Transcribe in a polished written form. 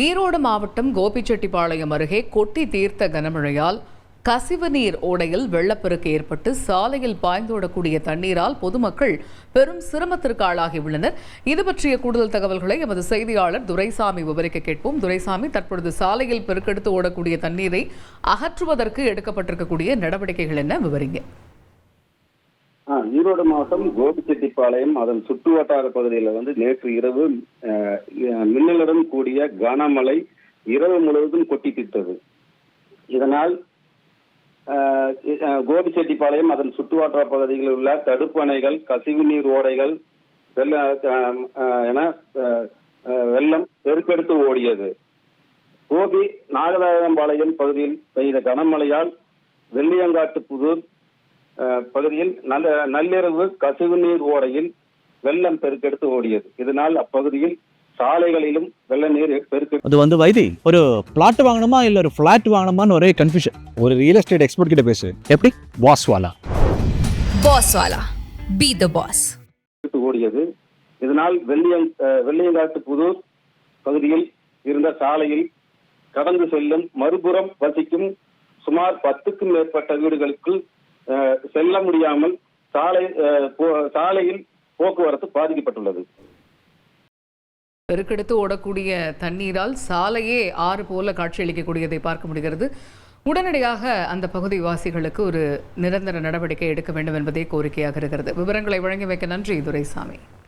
ஈரோடு மாவட்டம் கோபிச்செட்டிப்பாளையம் அருகே கொட்டி தீர்த்த கனமழையால் கசிவு நீர் ஓடையில் வெள்ளப்பெருக்கு ஏற்பட்டு சாலையில் பாய்ந்தோடக்கூடிய தண்ணீரால் பொதுமக்கள் பெரும் சிரமத்திற்கு ஆளாகியுள்ளனர். இது பற்றிய கூடுதல் தகவல்களை எமது செய்தியாளர் துரைசாமி விவரிக்க கேட்போம். துரைசாமி, தற்பொழுது சாலையில் பெருக்கெடுத்து ஓடக்கூடிய தண்ணீரை அகற்றுவதற்கு எடுக்கப்பட்டிருக்கக்கூடிய நடவடிக்கைகள் என்ன, விவரிங்க. ஈரோடு மாவட்டம் கோபிச்செட்டிப்பாளையம் அதன் சுற்றுவட்டார பகுதியில் நேற்று இரவு மின்னலுடன் கூடிய கனமழை இரவு முழுவதும் கொட்டி தீர்த்தது. இதனால் கோபிச்செட்டிப்பாளையம் அதன் சுற்றுவட்டார பகுதிகளில் உள்ள தடுப்பு அணைகள், கசிவு நீர் ஓடைகள் என வெள்ளம் பெருக்கெடுத்து ஓடியது. கோபி நாகராஜம்பாளையம் பகுதியில் பெய்த கனமழையால் வெள்ளியங்காட்டு புதூர் பகுதியில் நள்ளிரவு கசிவு நீர் ஓடையில் வெள்ளம் பெருக்கெடுத்து ஓடியது. இதனால் அப்பகுதியில் சாலைகளிலும் வெள்ள நீர் பெருக்கு. அது வைத்தி ஒரு பிளாட் வாங்கணுமா இல்ல ஒரு பிளாட் வாங்கணுமான்னு ஒரே கன்ஃபியூஷன். ஒரு ரியல் எஸ்டேட் எக்ஸ்பர்ட் கிட்ட பேசு. எப்படி? பாஸ்வாலா பி தி பாஸ் ஓடியது. இதனால் வெள்ளியங்காட்டு புதூர் பகுதியில் இருந்த சாலையில் கடந்து செல்லும் மறுபுறம் வசிக்கும் சுமார் 10க்கும் மேற்பட்ட வீடுகளுக்கு செல்ல முடியாமல் சாலையில் போக்குவரத்து பாதிக்கப்பட்டுள்ளது. பெருக்கெடுத்து ஓடக்கூடிய தண்ணீரால் சாலையே ஆறு போல காட்சியளிக்கக்கூடியதை பார்க்க முடிகிறது. உடனடியாக அந்த பகுதி வாசிகளுக்கு ஒரு நிரந்தர நடவடிக்கை எடுக்க வேண்டும் என்பதே கோரிக்கையாக இருக்கிறது. விவரங்களை வழங்கி வைக்க நன்றி துரைசாமி.